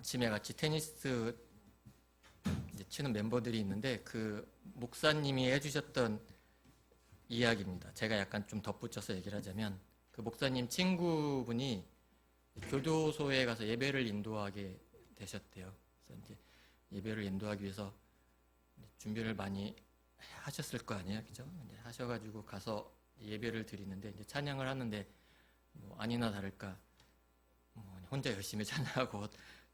아침에 같이 테니스 이제 치는 멤버들이 있는데 그 목사님이 해주셨던 이야기입니다. 제가 약간 좀 덧붙여서 얘기를 하자면 그 목사님 친구분이 교도소에 가서 예배를 인도하게 되셨대요. 그래서 이제 예배를 인도하기 위해서 준비를 많이 하셨을 거 아니에요, 그죠? 이제 하셔가지고 가서 예배를 드리는데 이제 찬양을 하는데 뭐 아니나 다를까 뭐 혼자 열심히 찬양하고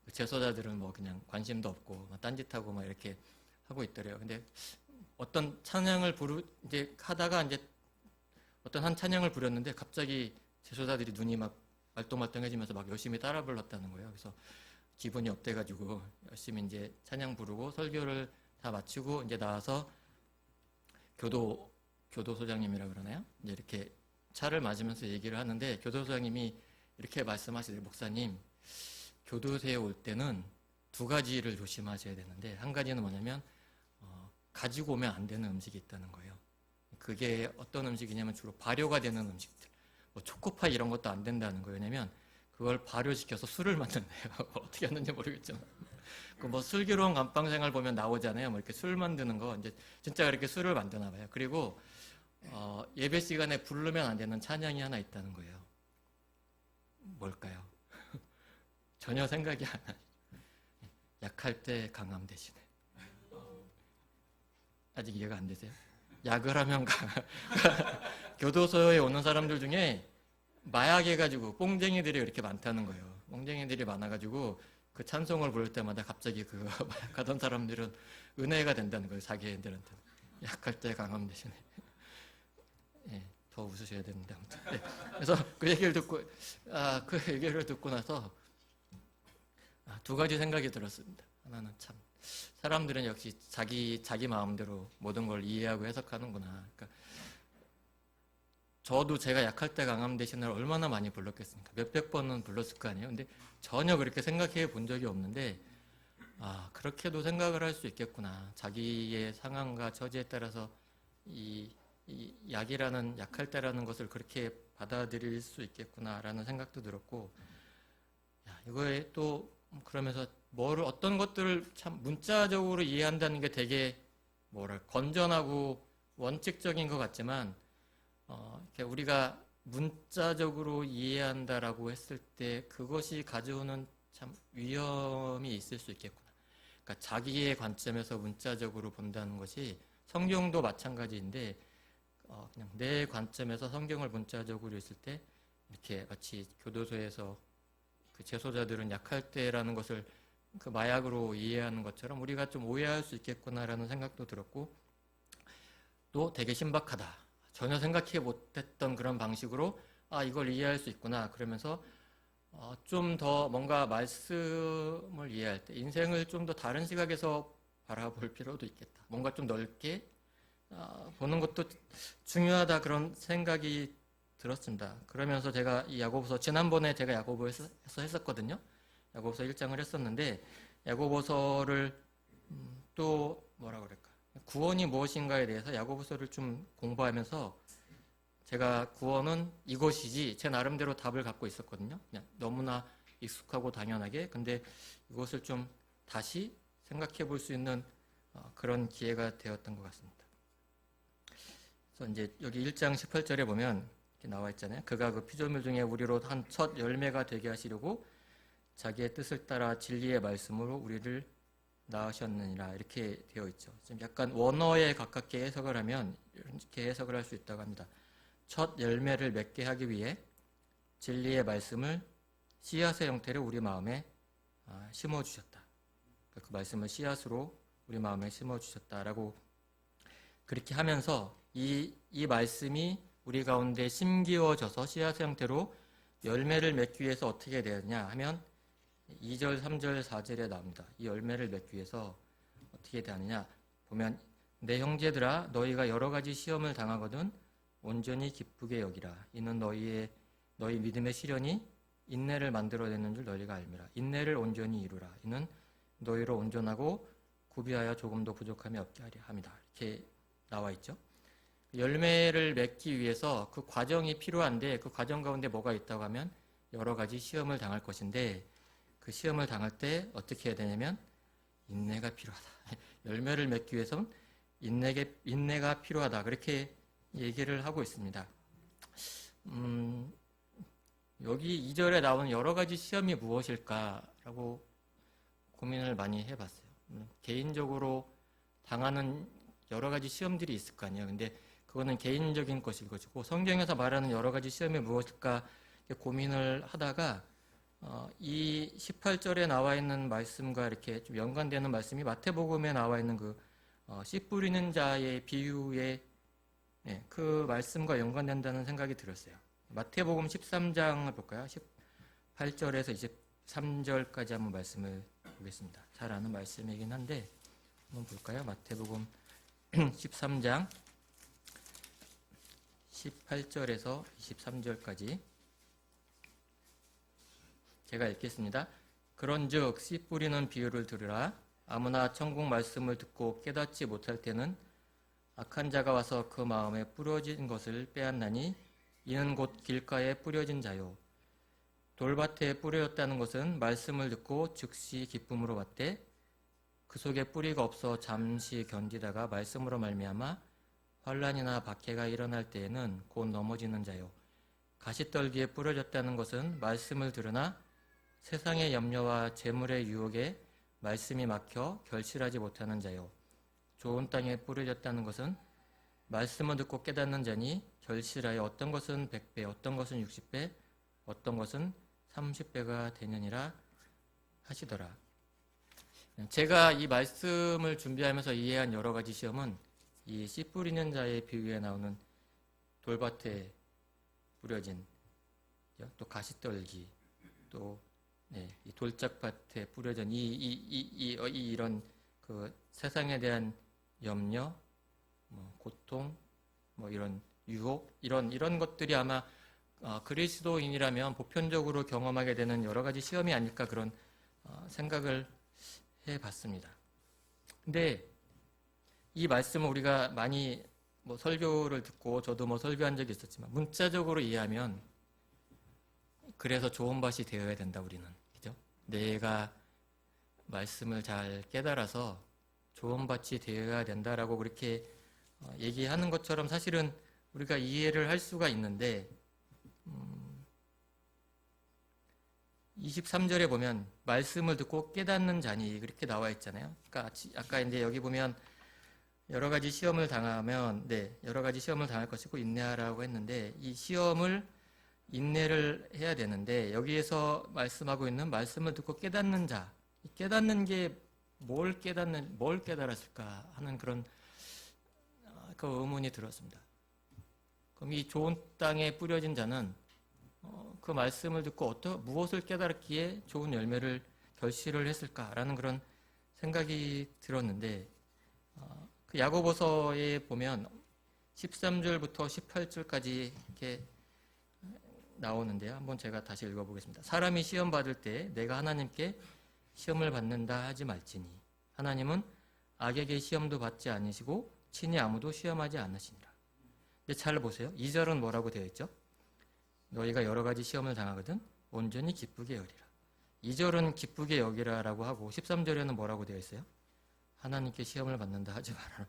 그 제소자들은 뭐 그냥 관심도 없고 막 딴짓하고 막 이렇게 하고 있더래요. 근데 어떤 찬양을 이제 하다가 이제 어떤 한 찬양을 부렸는데 갑자기 제소자들이 눈이 막 말똥말똥해지면서 막 열심히 따라 불렀다는 거예요. 그래서 기분이 업돼가지고 열심히 이제 찬양 부르고 설교를 다 마치고 이제 나와서 교도소장님이라 그러나요? 이제 이렇게 차를 마시면서 얘기를 하는데 교도소장님이 이렇게 말씀하시더래요. 목사님, 교도소에 올 때는 두 가지를 조심하셔야 되는데 한 가지는 뭐냐면 가지고 오면 안 되는 음식이 있다는 거예요. 그게 어떤 음식이냐면 주로 발효가 되는 음식들. 뭐 초코파이 이런 것도 안 된다는 거예요. 왜냐면 그걸 발효시켜서 술을 만든대요. 어떻게 하는지 모르겠지만. 그 뭐 슬기로운 감방생활 보면 나오잖아요. 뭐 이렇게 술 만드는 거. 이제 진짜 그렇게 술을 만드나 봐요. 그리고 예배 시간에 부르면 안 되는 찬양이 하나 있다는 거예요. 뭘까요? 전혀 생각이 안 나요. 약할 때 강함 대신에. 아직 이해가 안 되세요? 약을 하면 교도소에 오는 사람들 중에 마약해가지고 뽕쟁이들이 이렇게 많다는 거예요. 뽕쟁이들이 많아가지고 그 찬송을 부를 때마다 갑자기 그 마약하던 사람들은 은혜가 된다는 거예요. 자기애들한테. 약할 때 강함 대신에. 예, 더 웃으셔야 되는데 아무튼. 예, 그래서 그 얘기를 듣고 나서 두 가지 생각이 들었습니다. 하나는 참 사람들은 역시 자기 마음대로 모든 걸 이해하고 해석하는구나. 그러니까 저도 제가 약할 때 강함 대신을 얼마나 많이 불렀겠습니까? 몇백 번은 불렀을 거 아니에요. 근데 전혀 그렇게 생각해 본 적이 없는데 그렇게도 생각을 할 수 있겠구나. 자기의 상황과 처지에 따라서 이 약이라는 약할 때라는 것을 그렇게 받아들일 수 있겠구나라는 생각도 들었고 이거에 또 그러면서 어떤 것들을 참 문자적으로 이해한다는 게 되게 건전하고 원칙적인 것 같지만 이렇게 우리가 문자적으로 이해한다라고 했을 때 그것이 가져오는 참 위험이 있을 수 있겠구나. 그러니까 자기의 관점에서 문자적으로 본다는 것이 성경도 마찬가지인데 그냥 내 관점에서 성경을 문자적으로 있을 때 이렇게 마치 교도소에서 그 재소자들은 약할 때라는 것을 그 마약으로 이해하는 것처럼 우리가 좀 오해할 수 있겠구나라는 생각도 들었고 또 되게 신박하다. 전혀 생각해 못했던 그런 방식으로 이걸 이해할 수 있구나. 그러면서 좀 더 뭔가 말씀을 이해할 때 인생을 좀 더 다른 시각에서 바라볼 필요도 있겠다. 뭔가 좀 넓게 보는 것도 중요하다 그런 생각이 들었습니다. 그러면서 제가 이 야고보서 지난번에 제가 야고보에서 했었거든요. 야고보서 1장을 했었는데 야고보서를 또 뭐라 그럴까 구원이 무엇인가에 대해서 야고보서를 좀 공부하면서 제가 구원은 이것이지 제 나름대로 답을 갖고 있었거든요. 그냥 너무나 익숙하고 당연하게. 근데 이것을 좀 다시 생각해 볼 수 있는 그런 기회가 되었던 것 같습니다. 그래서 이제 여기 1장 18절에 보면 이렇게 나와 있잖아요. 그가 그 피조물 중에 우리로 한 첫 열매가 되게 하시려고 자기의 뜻을 따라 진리의 말씀으로 우리를 낳으셨느니라 이렇게 되어 있죠. 좀 약간 원어에 가깝게 해석을 하면 이렇게 해석을 할 수 있다고 합니다. 첫 열매를 맺게 하기 위해 진리의 말씀을 씨앗의 형태로 우리 마음에 심어주셨다. 그 말씀을 씨앗으로 우리 마음에 심어주셨다라고 그렇게 하면서 이 말씀이 우리 가운데 심기워져서 씨앗의 형태로 열매를 맺기 위해서 어떻게 되었냐 하면 2절, 3절, 4절에 나옵니다. 이 열매를 맺기 위해서 어떻게 되느냐 보면 내 형제들아 너희가 여러 가지 시험을 당하거든 온전히 기쁘게 여기라. 이는 너희 믿음의 시련이 인내를 만들어내는 줄 너희가 알미라. 인내를 온전히 이루라. 이는 너희로 온전하고 구비하여 조금도 부족함이 없게 하려 함이다. 이렇게 나와 있죠. 열매를 맺기 위해서 그 과정이 필요한데 그 과정 가운데 뭐가 있다고 하면 여러 가지 시험을 당할 것인데 그 시험을 당할 때 어떻게 해야 되냐면 인내가 필요하다. 열매를 맺기 위해서는 인내가 필요하다. 그렇게 얘기를 하고 있습니다. 여기 2절에 나오는 여러 가지 시험이 무엇일까라고 고민을 많이 해봤어요. 개인적으로 당하는 여러 가지 시험들이 있을 거 아니에요. 근데 그거는 개인적인 것일 것이고 성경에서 말하는 여러 가지 시험이 무엇일까 고민을 하다가 이 18절에 나와 있는 말씀과 이렇게 좀 연관되는 말씀이 마태복음에 나와 있는 그 씨 뿌리는 자의 비유의 그 말씀과 연관된다는 생각이 들었어요. 마태복음 13장을 볼까요? 18절에서 23절까지 한번 말씀을 보겠습니다. 잘 아는 말씀이긴 한데 한번 볼까요? 마태복음 13장 18절에서 23절까지 제가 읽겠습니다. 그런즉 씨 뿌리는 비유를 들으라. 아무나 천국 말씀을 듣고 깨닫지 못할 때는 악한 자가 와서 그 마음에 뿌려진 것을 빼앗나니 이는 곧 길가에 뿌려진 자요. 돌밭에 뿌려졌다는 것은 말씀을 듣고 즉시 기쁨으로 받되 그 속에 뿌리가 없어 잠시 견디다가 말씀으로 말미암아 환난이나 박해가 일어날 때에는 곧 넘어지는 자요. 가시떨기에 뿌려졌다는 것은 말씀을 들으나 세상의 염려와 재물의 유혹에 말씀이 막혀 결실하지 못하는 자요. 좋은 땅에 뿌려졌다는 것은 말씀을 듣고 깨닫는 자니 결실하여 어떤 것은 100배, 어떤 것은 60배, 어떤 것은 30배가 되느니라 하시더라. 제가 이 말씀을 준비하면서 이해한 여러 가지 시험은 이 씨 뿌리는 자의 비유에 나오는 돌밭에 뿌려진 또 가시떨기 또 이 돌짝밭에 뿌려진 이런 그 세상에 대한 염려, 고통, 이런 유혹 이런 것들이 아마 그리스도인이라면 보편적으로 경험하게 되는 여러 가지 시험이 아닐까 그런 생각을 해봤습니다. 근데 이 말씀을 우리가 많이 설교를 듣고 저도 설교한 적이 있었지만 문자적으로 이해하면 그래서 좋은 밭이 되어야 된다 우리는 그죠? 내가 말씀을 잘 깨달아서 좋은 밭이 되어야 된다라고 그렇게 얘기하는 것처럼 사실은 우리가 이해를 할 수가 있는데 23절에 보면 말씀을 듣고 깨닫는 자니 그렇게 나와 있잖아요. 그러니까 아까 이제 여기 보면 여러 가지 시험을 당하면 여러 가지 시험을 당할 것이고 인내하라고 했는데 이 시험을 인내를 해야 되는데 여기에서 말씀하고 있는 말씀을 듣고 깨닫는 자 깨닫는 게 뭘 깨달았을까 하는 그런 그 의문이 들었습니다. 그럼 이 좋은 땅에 뿌려진 자는 그 말씀을 듣고 무엇을 깨달았기에 좋은 열매를 결실을 했을까라는 그런 생각이 들었는데 그 야고보서에 보면 13절부터 18절까지 이렇게 나오는데요. 한번 제가 다시 읽어보겠습니다. 사람이 시험 받을 때 내가 하나님께 시험을 받는다 하지 말지니 하나님은 악에게 시험도 받지 않으시고 친히 아무도 시험하지 않으시니라. 근데 잘 보세요. 2절은 뭐라고 되어 있죠? 너희가 여러 가지 시험을 당하거든 온전히 기쁘게 여기라. 2절은 기쁘게 여기라라고 하고 13절에는 뭐라고 되어 있어요? 하나님께 시험을 받는다 하지 말아라.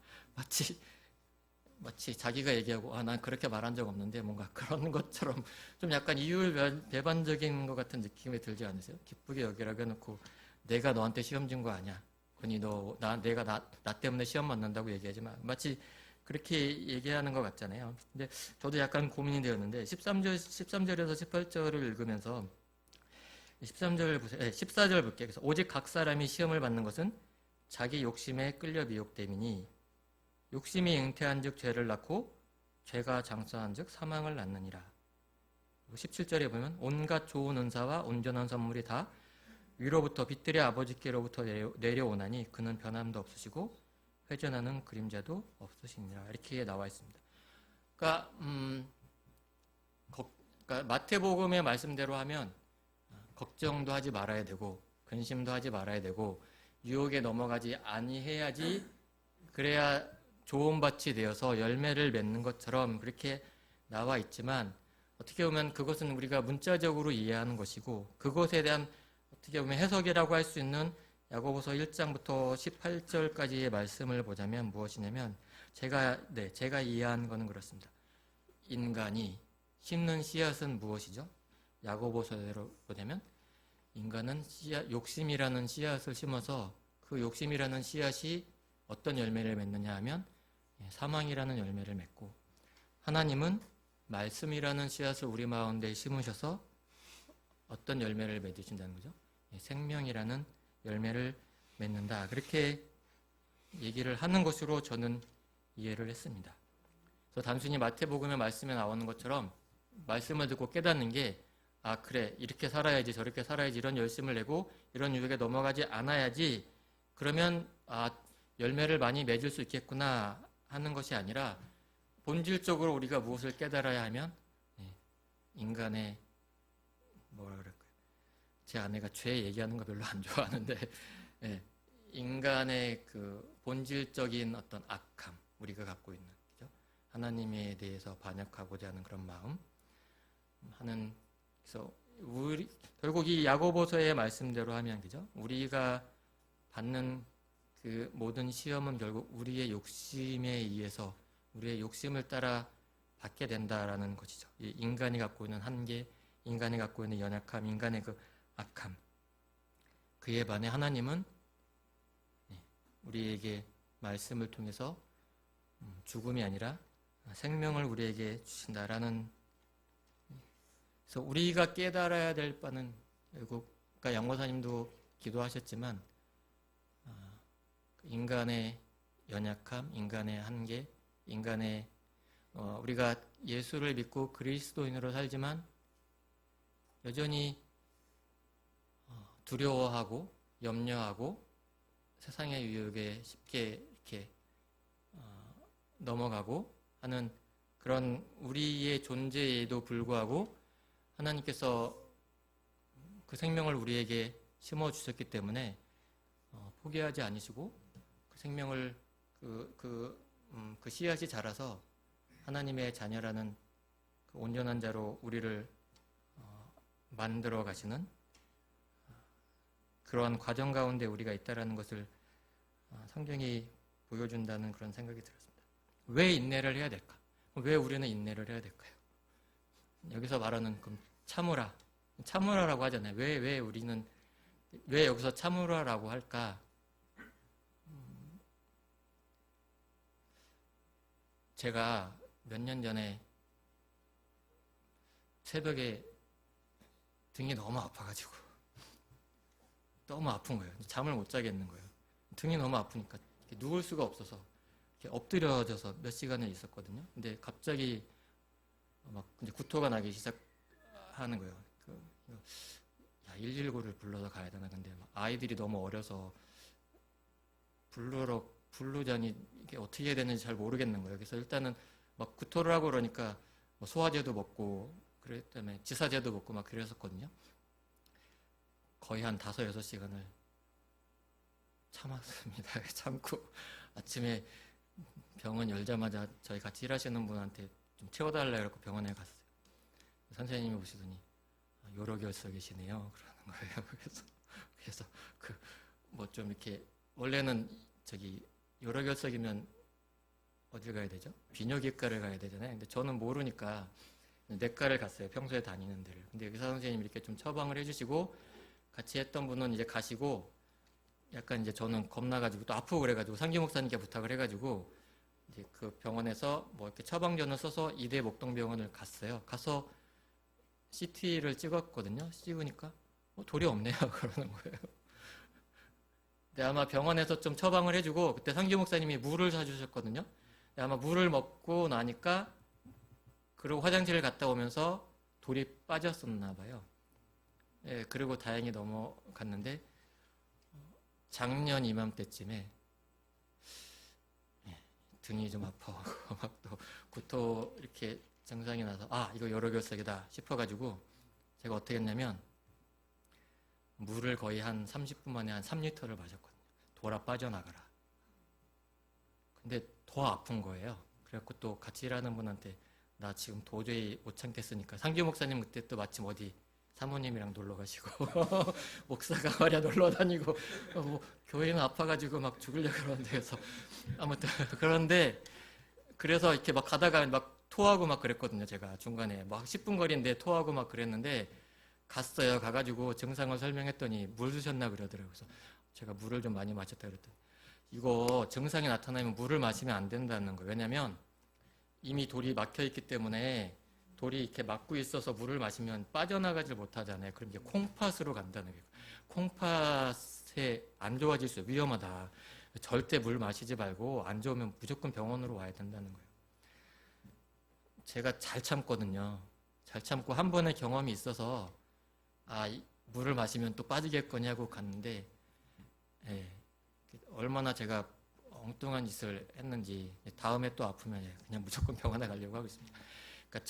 마치 자기가 얘기하고 난 그렇게 말한 적 없는데 뭔가 그런 것처럼 좀 약간 이율배반적인 것 같은 느낌이 들지 않으세요? 기쁘게 여기라고 해놓고 내가 너한테 시험 준 거 아니야. 그니 내가 나 때문에 시험 받는다고 얘기하지 마. 마치 그렇게 얘기하는 것 같잖아요. 근데 저도 약간 고민이 되었는데 13절에서 18절을 읽으면서 13절 보세요. 14절 볼게요. 그래서 오직 각 사람이 시험을 받는 것은 자기 욕심에 끌려 미혹됨이니 욕심이 잉태한 즉 죄를 낳고 죄가 장수한 즉 사망을 낳느니라. 17절에 보면 온갖 좋은 은사와 온전한 선물이 다 위로부터 빛들의 아버지께로부터 내려오나니 그는 변함도 없으시고 회전하는 그림자도 없으시니라. 이렇게 나와 있습니다. 그러니까 마태복음의 말씀대로 하면 걱정도 하지 말아야 되고 근심도 하지 말아야 되고 유혹에 넘어가지 아니해야지 그래야 좋은 밭이 되어서 열매를 맺는 것처럼 그렇게 나와 있지만 어떻게 보면 그것은 우리가 문자적으로 이해하는 것이고 그것에 대한 어떻게 보면 해석이라고 할 수 있는 야고보서 1장부터 18절까지의 말씀을 보자면 무엇이냐면 제가 이해한 거는 그렇습니다. 인간이 심는 씨앗은 무엇이죠? 야고보서대로 보자면 인간은 욕심이라는 씨앗을 심어서 그 욕심이라는 씨앗이 어떤 열매를 맺느냐 하면 사망이라는 열매를 맺고, 하나님은 말씀이라는 씨앗을 우리 마음에 심으셔서 어떤 열매를 맺으신다는 거죠? 생명이라는 열매를 맺는다. 그렇게 얘기를 하는 것으로 저는 이해를 했습니다. 그래서 단순히 마태복음의 말씀에 나오는 것처럼 말씀을 듣고 깨닫는 게, 아 그래 이렇게 살아야지 저렇게 살아야지 이런 열심을 내고 이런 유혹에 넘어가지 않아야지, 그러면 열매를 많이 맺을 수 있겠구나 하는 것이 아니라, 본질적으로 우리가 무엇을 깨달아야 하면 인간의 뭐라 그럴까요? 제 아내가 죄 얘기하는 거 별로 안 좋아하는데 인간의 그 본질적인 어떤 악함, 우리가 갖고 있는, 그죠? 하나님에 대해서 반역하고자 하는 그런 마음 하는, 그래서 결국 이 야고보서의 말씀대로 하면, 그죠? 우리가 받는 그 모든 시험은 결국 우리의 욕심에 의해서 우리의 욕심을 따라 받게 된다라는 것이죠. 이 인간이 갖고 있는 한계, 인간이 갖고 있는 연약함, 인간의 그 악함. 그에 반해 하나님은 우리에게 말씀을 통해서 죽음이 아니라 생명을 우리에게 주신다라는, 그래서 우리가 깨달아야 될 바는 결국, 그러니까 양모사님도 기도하셨지만 인간의 연약함, 인간의 한계, 인간의 우리가 예수를 믿고 그리스도인으로 살지만 여전히 두려워하고 염려하고 세상의 유혹에 쉽게 이렇게 넘어가고 하는 그런 우리의 존재에도 불구하고 하나님께서 그 생명을 우리에게 심어 주셨기 때문에 포기하지 않으시고 그 생명을 그 씨앗이 자라서 하나님의 자녀라는 그 온전한 자로 우리를 만들어 가시는 그러한 과정 가운데 우리가 있다라는 것을 성경이 보여준다는 그런 생각이 들었습니다. 왜 인내를 해야 될까? 왜 우리는 인내를 해야 될까요? 여기서 말하는 그럼 참으라라고 하잖아요. 왜 우리는 왜 여기서 참으라라고 할까? 제가 몇 년 전에 새벽에 등이 너무 아파가지고 너무 아픈 거예요. 잠을 못 자겠는 거예요. 등이 너무 아프니까 누울 수가 없어서 이렇게 엎드려져서 몇 시간을 있었거든요. 근데 갑자기 막 이제 구토가 나기 시작하는 거예요. 119를 불러서 가야 되나. 근데 아이들이 너무 어려서 부르자니 이게 어떻게 해야 되는지 잘 모르겠는 거예요. 그래서 일단은 막 구토를 하고 그러니까 뭐 소화제도 먹고 그랬다음에 지사제도 먹고 막 그랬었거든요. 거의 한 5-6시간을 참았습니다. 참고 아침에 병원 열자마자 저희 같이 일하시는 분한테 좀 채워달라 그래서 병원에 갔어요. 선생님이 오시더니 요로결석이시네요 그러는 거예요. 그래서 그 뭐 좀 이렇게 원래는 요로결석이면 어딜 가야 되죠? 비뇨기과를 가야 되잖아요. 근데 저는 모르니까 내과를 갔어요. 평소에 다니는 데를. 근데 의사 선생님이 이렇게 좀 처방을 해주시고 같이 했던 분은 이제 가시고, 약간 이제 저는 겁나가지고 또 아프고 그래가지고 상기 목사님께 부탁을 해가지고 이제 그 병원에서 뭐 이렇게 처방전을 써서 이대 목동병원을 갔어요. 가서 CT를 찍었거든요. 찍으니까 돌이 없네요. 그러는 거예요. 근데 아마 병원에서 좀 처방을 해주고 그때 상기 목사님이 물을 사주셨거든요. 아마 물을 먹고 나니까 그리고 화장실을 갔다 오면서 돌이 빠졌었나 봐요. 예, 그리고 다행히 넘어갔는데 작년 이맘때쯤에 등이 좀 아파하고 막 또 구토 이렇게 증상이 나서 이거 요로결석이다 싶어가지고 제가 어떻게 했냐면 물을 거의 한 30분 만에 한 3리터를 마셨거든요. 돌아 빠져나가라. 근데 더 아픈 거예요. 그래갖고 또 같이 일하는 분한테 나 지금 도저히 못 참겠으니까, 상규 목사님 그때 또 마침 어디 사모님이랑 놀러 가시고 목사가 말이야 놀러 다니고 뭐 교회는 아파가지고 막 죽으려고 그러는데 그래서 아무튼 그런데 그래서 이렇게 막 가다가 막 토하고 막 그랬거든요. 제가 중간에 막 10분 거리인데 토하고 막 그랬는데 갔어요. 가가지고 증상을 설명했더니 물 드셨나 그러더라고요. 그래서 제가 물을 좀 많이 마셨다 그랬더니 이거 증상이 나타나면 물을 마시면 안 된다는 거예요. 왜냐면 이미 돌이 막혀 있기 때문에 돌이 이렇게 막고 있어서 물을 마시면 빠져나가질 못하잖아요. 그럼 이제 콩팥으로 간다는 거예요. 콩팥에 안 좋아질 수 있어요. 위험하다. 절대 물 마시지 말고 안 좋으면 무조건 병원으로 와야 된다는 거예요. 제가 잘 참거든요. 잘 참고 한 번의 경험이 있어서 물을 마시면 또 빠지겠거냐고 갔는데 예, 얼마나 제가 엉뚱한 짓을 했는지 다음에 또 아프면 그냥 무조건 병원에 가려고 하고 있습니다. 그러니까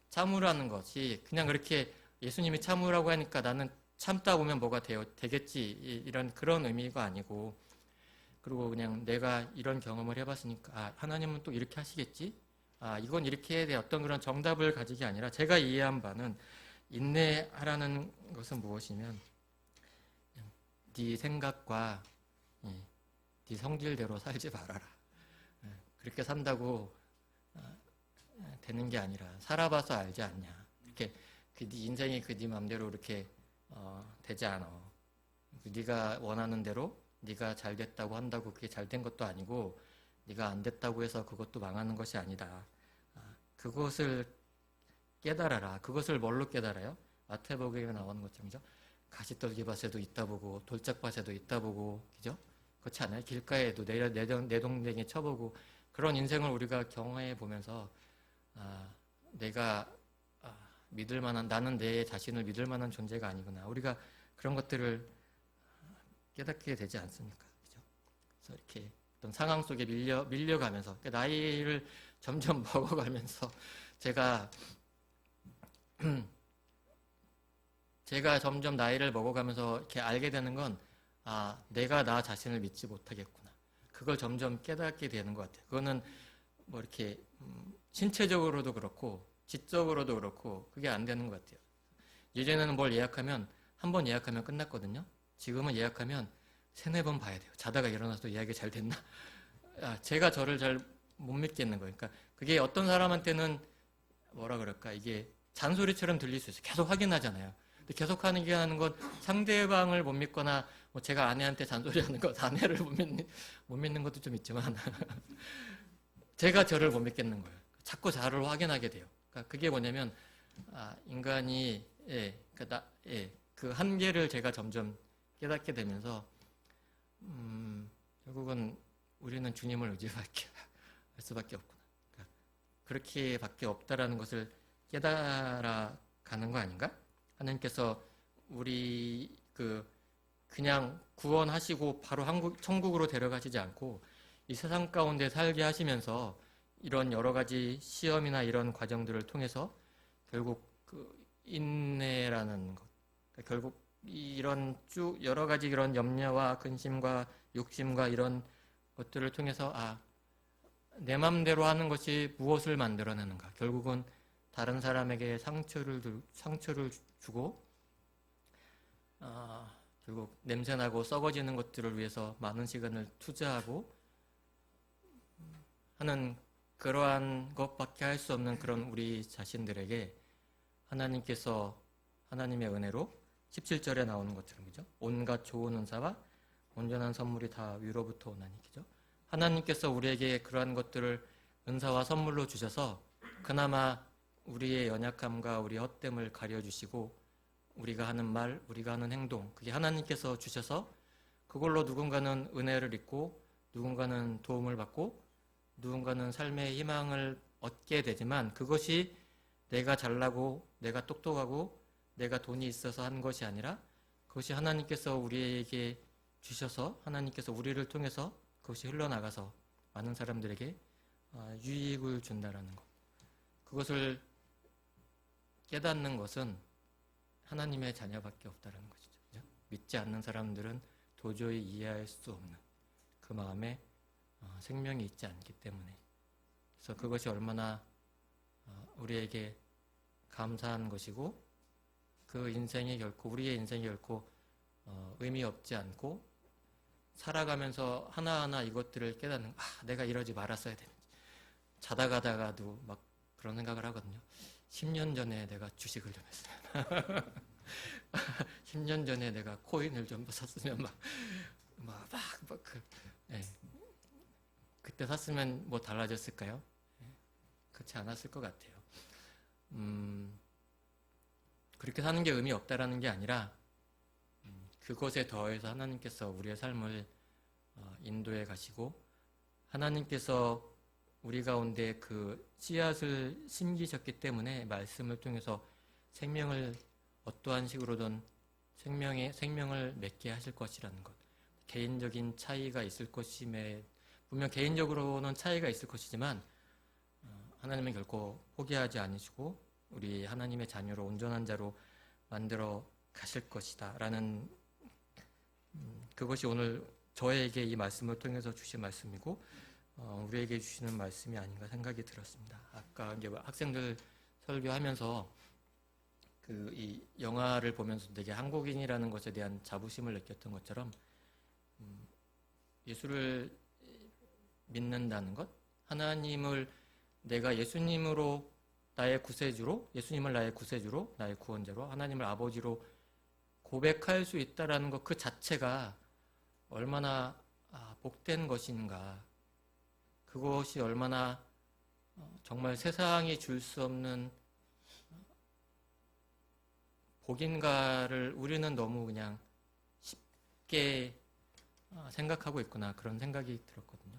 참으라는 것이 그냥 그렇게 예수님이 참으라고 하니까 나는 참다 보면 뭐가 되겠지 이런 그런 의미가 아니고 그리고 그냥 내가 이런 경험을 해봤으니까 하나님은 또 이렇게 하시겠지? 이건 이렇게 해야 돼. 어떤 그런 정답을 가지기 아니라 제가 이해한 바는 인내하라는 것은 무엇이면 네 생각과 네 성질대로 살지 말아라. 그렇게 산다고 되는 게 아니라 살아봐서 알지 않냐. 이렇게 네 인생이 네 맘대로 이렇게 되지 않아. 네가 원하는 대로 네가 잘 됐다고 한다고 그게 잘 된 것도 아니고 네가 안 됐다고 해서 그것도 망하는 것이 아니다. 그것을 깨달아라. 그것을 뭘로 깨달아요? 마태복음에 나오는 것처럼요. 가시떨기밭에도 있다 보고 돌짝밭에도 있다 보고 그죠? 그렇지 않아요? 길가에도 내동댕이 쳐보고 그런 인생을 우리가 경험해 보면서 내가 믿을 만한 나는 내 자신을 믿을 만한 존재가 아니구나. 우리가 그런 것들을 깨닫게 되지 않습니까? 그죠? 그래서 이렇게 어떤 상황 속에 밀려가면서 나이를 점점 먹어가면서 제가 점점 나이를 먹어가면서 이렇게 알게 되는 건 내가 나 자신을 믿지 못하겠구나. 그걸 점점 깨닫게 되는 것 같아요. 그거는 뭐 이렇게 신체적으로도 그렇고 지적으로도 그렇고 그게 안 되는 것 같아요. 예전에는 뭘 예약하면 한 번 예약하면 끝났거든요. 지금은 예약하면 3-4번 봐야 돼요. 자다가 일어나서 예약이 잘 됐나? 제가 저를 잘 못 믿겠는 거예요. 그러니까 그게 어떤 사람한테는 뭐라 그럴까 이게 잔소리처럼 들릴 수 있어요. 계속 확인하잖아요. 근데 계속 하는 건 상대방을 못 믿거나 뭐 제가 아내한테 잔소리하는 것, 아내를 못 믿는 것도 좀 있지만 제가 저를 못 믿겠는 거예요. 자꾸 저를 확인하게 돼요. 그러니까 그게 뭐냐면 인간이 그 한계를 제가 점점 깨닫게 되면서 결국은 우리는 주님을 의지할 수밖에 없구나. 그러니까 그렇게밖에 없다라는 것을 깨달아가는 거 아닌가? 하나님께서 우리 그냥 구원하시고 바로 천국으로 데려가시지 않고 이 세상 가운데 살게 하시면서 이런 여러 가지 시험이나 이런 과정들을 통해서 결국 인내라는 것, 그러니까 결국 이런 쭉 여러 가지 이런 염려와 근심과 욕심과 이런 것들을 통해서 내 맘대로 하는 것이 무엇을 만들어내는가? 결국은 다른 사람에게 상처를 주고 결국 냄새나고 썩어지는 것들을 위해서 많은 시간을 투자하고 하는 그러한 것밖에 할 수 없는 그런 우리 자신들에게 하나님께서 하나님의 은혜로 17절에 나오는 것처럼 그죠? 온갖 좋은 은사와 온전한 선물이 다 위로부터 오나니 그죠? 하나님께서 우리에게 그러한 것들을 은사와 선물로 주셔서 그나마 우리의 연약함과 우리의 헛됨을 가려주시고 우리가 하는 말, 우리가 하는 행동 그게 하나님께서 주셔서 그걸로 누군가는 은혜를 입고 누군가는 도움을 받고 누군가는 삶의 희망을 얻게 되지만 그것이 내가 잘나고 내가 똑똑하고 내가 돈이 있어서 한 것이 아니라 그것이 하나님께서 우리에게 주셔서 하나님께서 우리를 통해서 그것이 흘러나가서 많은 사람들에게 유익을 준다라는 것. 그것을 깨닫는 것은 하나님의 자녀밖에 없다라는 것이죠. 그죠? 믿지 않는 사람들은 도저히 이해할 수 없는 그 마음에 생명이 있지 않기 때문에 그래서 그것이 얼마나 우리에게 감사한 것이고 그 인생이 결코 우리의 인생이 결코 의미 없지 않고 살아가면서 하나하나 이것들을 깨닫는 내가 이러지 말았어야 되는지 자다 가다가도 막 그런 생각을 하거든요. 10년 전에 내가 주식을 좀 했으면 10년 전에 내가 코인을 좀 샀으면 그때 샀으면 뭐 달라졌을까요? 그렇지 않았을 것 같아요. 그렇게 사는 게 의미 없다라는 게 아니라 그것에 더해서 하나님께서 우리의 삶을 인도해 가시고 하나님께서 우리 가운데 그 씨앗을 심기셨기 때문에 말씀을 통해서 생명을 어떠한 식으로든 생명을 맺게 하실 것이라는 것. 개인적인 차이가 있을 것임에 분명 개인적으로는 차이가 있을 것이지만 하나님은 결코 포기하지 않으시고 우리 하나님의 자녀로 온전한 자로 만들어 가실 것이다 라는 그것이 오늘 저에게 이 말씀을 통해서 주신 말씀이고 우리에게 주시는 말씀이 아닌가 생각이 들었습니다. 아까 이제 학생들 설교하면서 이 영화를 보면서 되게 한국인이라는 것에 대한 자부심을 느꼈던 것처럼 예수를 믿는다는 것, 하나님을 내가 예수님으로 나의 구세주로, 예수님을 나의 구세주로, 나의 구원자로, 하나님을 아버지로 고백할 수 있다라는 것 그 자체가 얼마나 복된 것인가, 그것이 얼마나 정말 세상이 줄 수 없는 복인가를 우리는 너무 그냥 쉽게 생각하고 있구나 그런 생각이 들었거든요.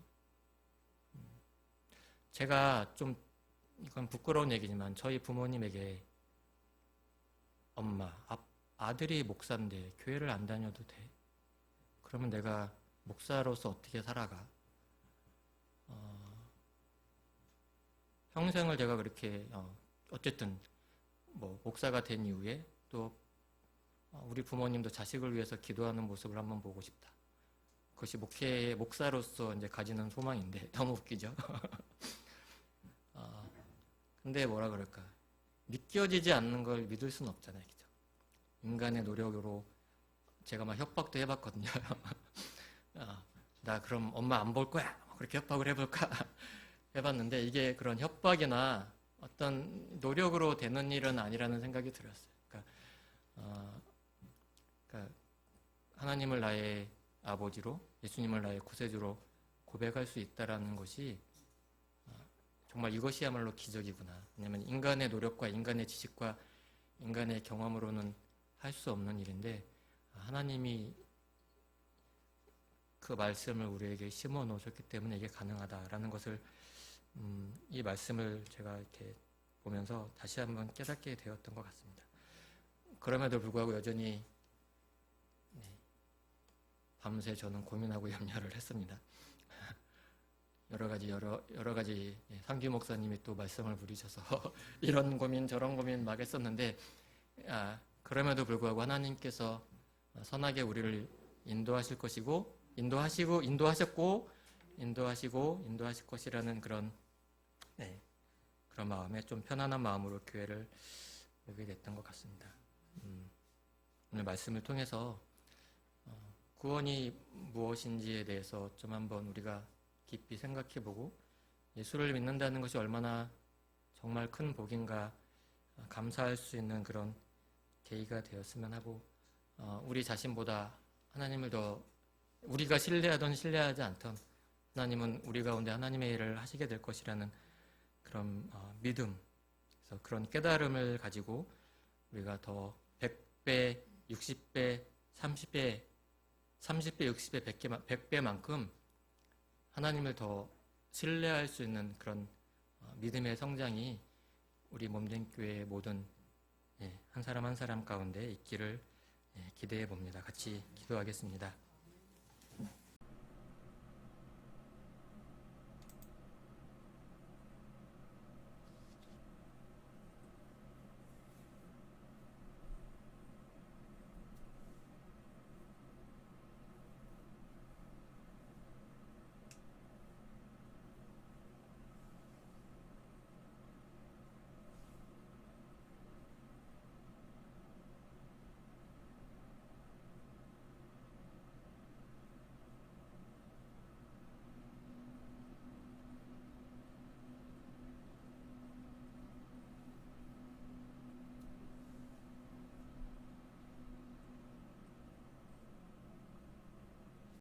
제가 좀 이건 부끄러운 얘기지만 저희 부모님에게 엄마, 아들이 목사인데 교회를 안 다녀도 돼? 그러면 내가 목사로서 어떻게 살아가? 평생을 제가 그렇게 어쨌든 뭐 목사가 된 이후에 또 우리 부모님도 자식을 위해서 기도하는 모습을 한번 보고 싶다. 그것이 목사로서 이제 가지는 소망인데 너무 웃기죠. 근데 뭐라 그럴까? 믿겨지지 않는 걸 믿을 수는 없잖아요, 그죠? 인간의 노력으로 제가 막 협박도 해봤거든요. 나 그럼 엄마 안 볼 거야. 그렇게 협박을 해볼까? 해봤는데 이게 그런 협박이나 어떤 노력으로 되는 일은 아니라는 생각이 들었어요. 그러니까 하나님을 나의 아버지로, 예수님을 나의 구세주로 고백할 수 있다라는 것이 정말 이것이야말로 기적이구나. 왜냐하면 인간의 노력과 인간의 지식과 인간의 경험으로는 할 수 없는 일인데 하나님이 그 말씀을 우리에게 심어 놓으셨기 때문에 이게 가능하다라는 것을 이 말씀을 제가 이렇게 보면서 다시 한번 깨닫게 되었던 것 같습니다. 그럼에도 불구하고 여전히 밤새 저는 고민하고 염려를 했습니다. 여러 가지 상규 목사님이 또 말씀을 부리셔서 이런 고민 저런 고민 막 했었는데 그럼에도 불구하고 하나님께서 선하게 우리를 인도하실 것이고 인도하실 것이라는 그런 마음에 좀 편안한 마음으로 교회를 오게 됐던 것 같습니다. 오늘 말씀을 통해서 구원이 무엇인지에 대해서 좀 한번 우리가 깊이 생각해보고 예수를 믿는다는 것이 얼마나 정말 큰 복인가 감사할 수 있는 그런 계기가 되었으면 하고 우리 자신보다 하나님을 더 우리가 신뢰하던 신뢰하지 않던 하나님은 우리 가운데 하나님의 일을 하시게 될 것이라는 그런 믿음, 그래서 그런 깨달음을 가지고 우리가 더 100배, 60배, 30배, 60배, 100배만큼 하나님을 더 신뢰할 수 있는 그런 믿음의 성장이 우리 몸된 교회의 모든 한 사람 한 사람 가운데 있기를 기대해 봅니다. 같이 기도하겠습니다.